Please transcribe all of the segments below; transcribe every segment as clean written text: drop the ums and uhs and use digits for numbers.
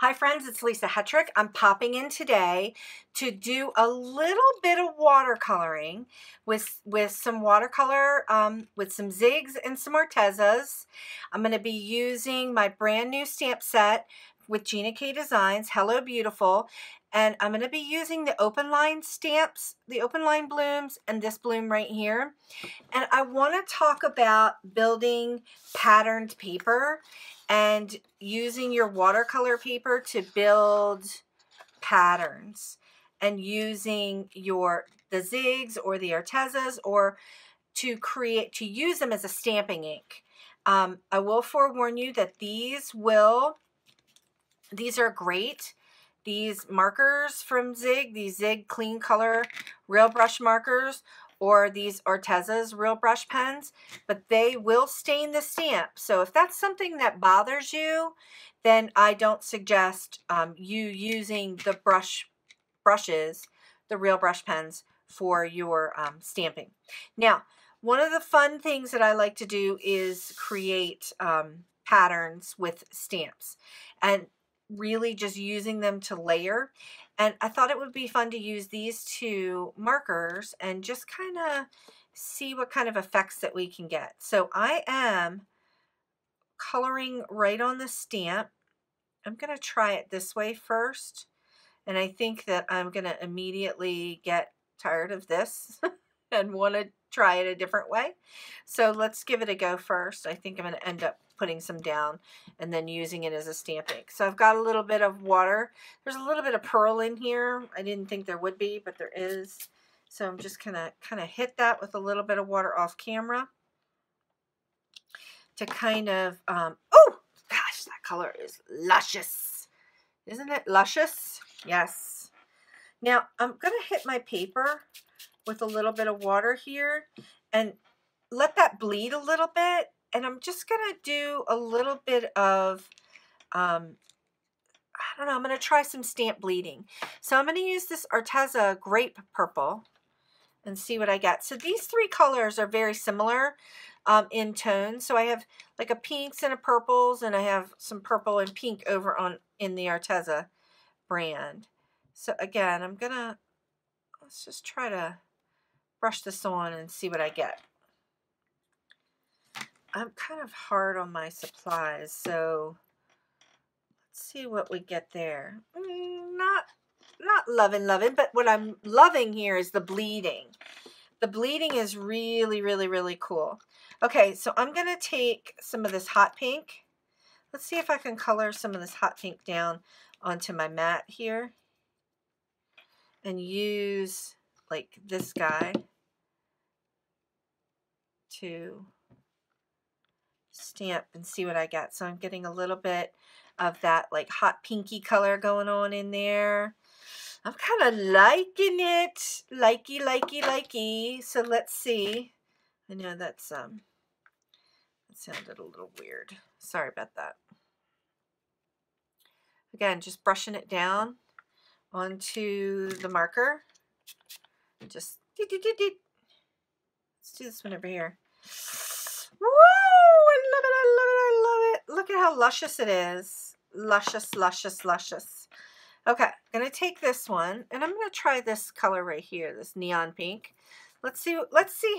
Hi friends, it's Lisa Hetrick. I'm popping in today to do a little bit of watercoloring with some watercolor, with some zigs and some Artezas. I'm going to be using my brand new stamp set with Gina K Designs, Hello Beautiful, and I'm going to be using the open line stamps, the open line blooms, and this bloom right here. And I want to talk about building patterned paper and using your watercolor paper to build patterns, and using the zigs or the Artezas or to use them as a stamping ink. I will forewarn you that these are great. These markers from Zig, these Zig Clean Color Real Brush markers, or these Artezas Real Brush pens, but they will stain the stamp. So if that's something that bothers you, then I don't suggest you using the brushes, the Real Brush pens, for your stamping. Now, one of the fun things that I like to do is create patterns with stamps, and really just using them to layer. And I thought it would be fun to use these two markers and just kind of see what kind of effects that we can get. So I am coloring right on the stamp. I'm going to try it this way first, and I think that I'm going to immediately get tired of this and want to try it a different way. So let's give it a go first. I think I'm going to end up putting some down and then using it as a stamp ink. So I've got a little bit of water. There's a little bit of pearl in here. I didn't think there would be, but there is. So I'm just gonna kind of hit that with a little bit of water off camera to kind of, oh gosh, that color is luscious. Isn't it luscious? Yes. Now I'm gonna hit my paper with a little bit of water here and let that bleed a little bit. And I'm just going to do a little bit of, I don't know, I'm going to try some stamp bleeding. So I'm going to use this Arteza Grape Purple and see what I get. So these three colors are very similar in tone. So I have like a pinks and a purples, and I have some purple and pink over in the Arteza brand. So again, let's just try to brush this on and see what I get. I'm kind of hard on my supplies, so let's see what we get there. Not loving, but what I'm loving here is the bleeding. The bleeding is really, really, really cool. Okay, so I'm going to take some of this hot pink. Let's see if I can color some of this hot pink down onto my mat here and use like this guy to stamp and see what I get. So I'm getting a little bit of that like hot pinky color going on in there. I'm kind of liking it. Likey. So let's see. I know that sounded a little weird. Sorry about that. Again, just brushing it down onto the marker. Just let's do this one over here. Woo! I love it. Look at how luscious it is. Luscious. Okay, I'm going to take this one, and I'm going to try this color right here, this neon pink. Let's see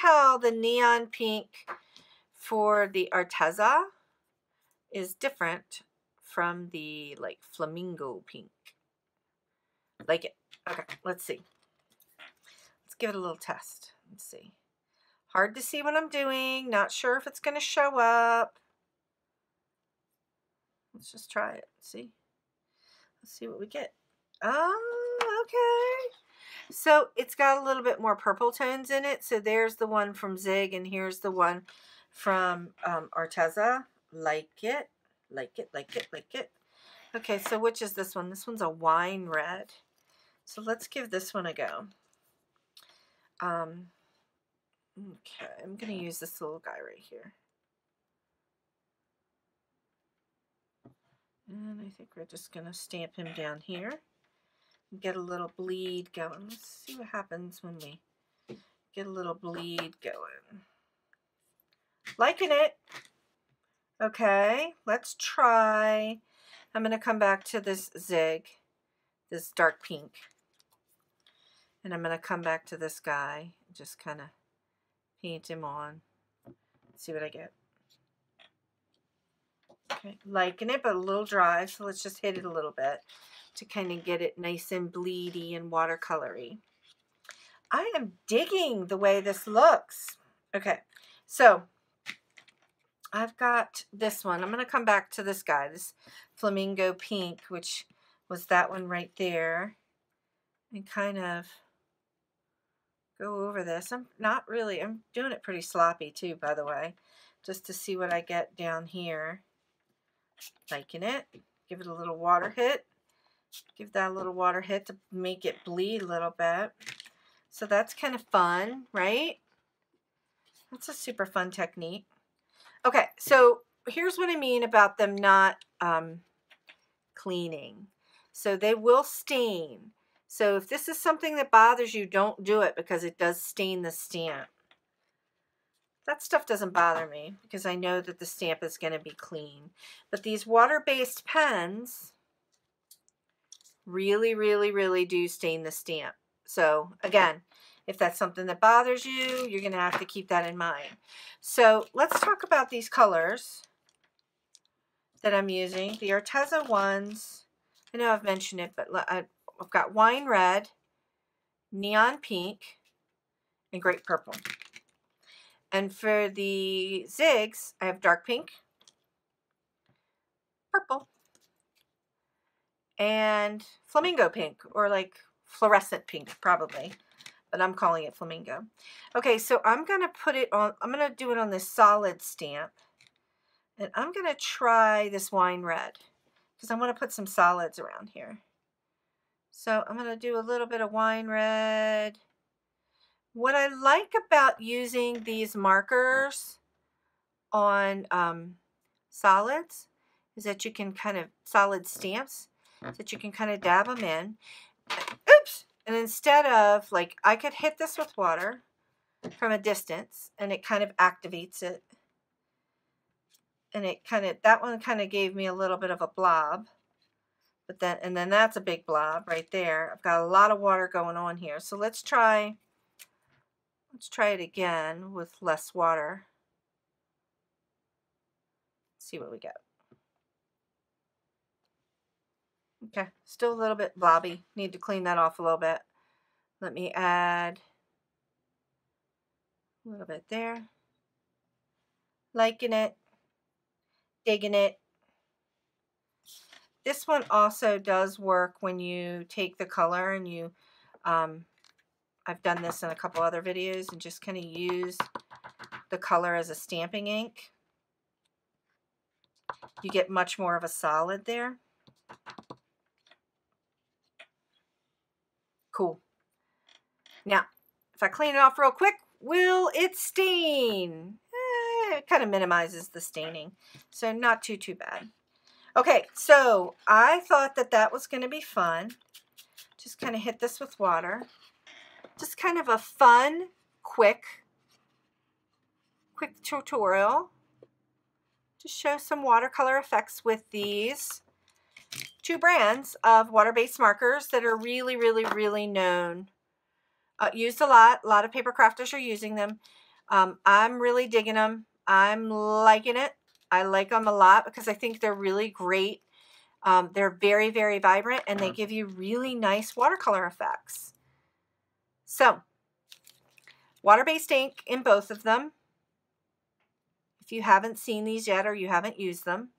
how the neon pink for the Arteza is different from the like Flamingo Pink. Like it. Okay, let's see. Let's give it a little test. Let's see. Hard to see what I'm doing. Not sure if it's going to show up. Let's just try it. See? Let's see what we get. Oh, okay. So it's got a little bit more purple tones in it. So there's the one from Zig, and here's the one from Arteza. Like it. Okay, so which is this one? This one's a wine red. So let's give this one a go. Okay, I'm going to use this little guy right here. And I think we're just going to stamp him down here and get a little bleed going. Let's see what happens when we get a little bleed going. Liking it. Okay, let's try I'm going to come back to this zig, this dark pink. And I'm going to come back to this guy, just kind of paint him on. See what I get. Okay, liking it, but a little dry, so let's just hit it a little bit to kind of get it nice and bleedy and watercolory. I am digging the way this looks. Okay, so I've got this one. I'm going to come back to this guy, this Flamingo Pink, which was that one right there, and kind of go over this. I'm doing it pretty sloppy too, by the way, just to see what I get down here. Liking it. Give it a little water hit. Give that a little water hit to make it bleed a little bit. So that's kind of fun, right? That's a super fun technique. Okay, so here's what I mean about them not cleaning. So they will stain. So if this is something that bothers you, don't do it because it does stain the stamp. That stuff doesn't bother me because I know that the stamp is going to be clean. But these water-based pens really, really, really do stain the stamp. So again, if that's something that bothers you, you're going to have to keep that in mind. So let's talk about these colors that I'm using. The Arteza ones, I know I've mentioned it, but I've got wine red, neon pink, and grape purple. And for the zigs, I have dark pink, purple, and flamingo pink, or like fluorescent pink probably, but I'm calling it flamingo. Okay, so I'm going to put it on, I'm going to do it on this solid stamp. And I'm going to try this wine red because I want to put some solids around here. So I'm going to do a little bit of wine red. What I like about using these markers on solids is that you can kind of, solid stamps, that you can kind of dab them in. Oops! And instead of, like, I could hit this with water from a distance and it kind of activates it. And it kind of, that one kind of gave me a little bit of a blob. But then, and then that's a big blob right there. I've got a lot of water going on here. So let's try it again with less water. See what we get. Okay, still a little bit blobby. Need to clean that off a little bit. Let me add a little bit there. Liking it. Digging it. This one also does work when you take the color and you, I've done this in a couple other videos, and just kind of use the color as a stamping ink. You get much more of a solid there. Cool. Now, if I clean it off real quick, will it stain? It kind of minimizes the staining, so not too bad. Okay, so I thought that that was going to be fun. Just kind of hit this with water. Just kind of a fun, quick tutorial to show some watercolor effects with these two brands of water-based markers that are really, really, really known. Used a lot. A lot of paper crafters are using them. I'm really digging them. I'm liking it. I like them a lot because I think they're really great. They're very, very vibrant, and they give you really nice watercolor effects. So, water-based ink in both of them. If you haven't seen these yet or you haven't used them,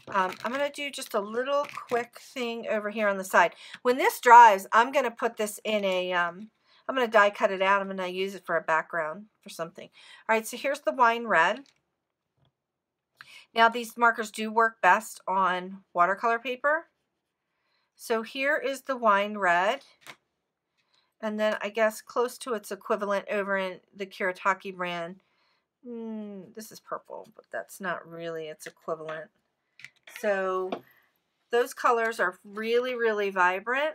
I'm going to do just a little quick thing over here on the side. When this dries, I'm going to put this in a, I'm going to die cut it out. I'm going to use it for a background for something. All right, so here's the wine red. Now, these markers do work best on watercolor paper. So here is the wine red. And then I guess close to its equivalent over in the Kuretake brand. This is purple, but that's not really its equivalent. So those colors are really, really vibrant.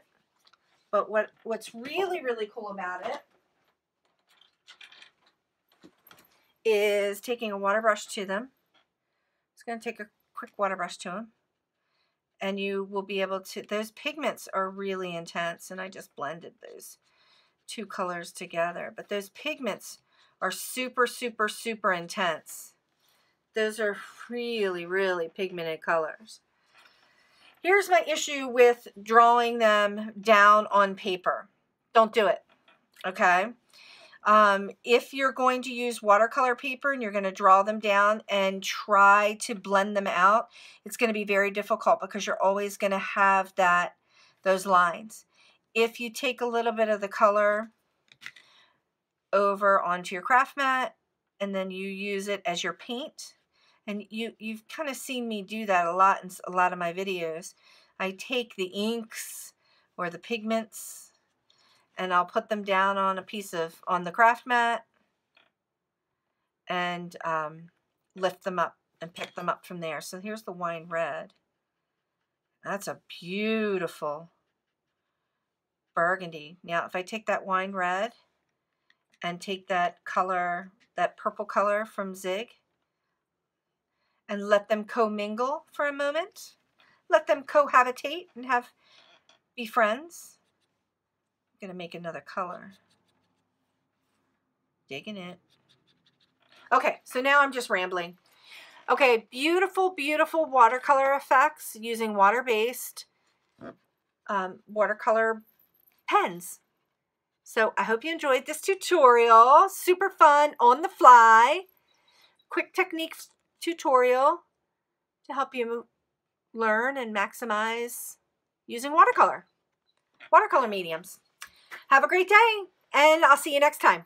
But what's really, really cool about it is taking a water brush to them. Just going to take a quick water brush to them. and you will be able to, those pigments are really intense, and I just blended those two colors together, but those pigments are super, super, super intense. Those are really, really pigmented colors. Here's my issue with drawing them down on paper. Don't do it, okay? If you're going to use watercolor paper and you're going to draw them down and try to blend them out, it's going to be very difficult because you're always going to have those lines. If you take a little bit of the color over onto your craft mat and then you use it as your paint, and you've kind of seen me do that a lot in a lot of my videos. I take the inks or the pigments and I'll put them down on on the craft mat and lift them up and pick them up from there. So here's the wine red. That's a beautiful burgundy. Now if I take that wine red and take that color, that purple color from Zig, and let them co-mingle for a moment, let them cohabitate and be friends. I'm gonna make another color. Digging it. Okay, so now I'm just rambling. Okay, beautiful, beautiful watercolor effects using water-based watercolor pens. So I hope you enjoyed this tutorial. Super fun, on the fly, quick technique tutorial to help you learn and maximize using watercolor mediums. Have a great day, and I'll see you next time.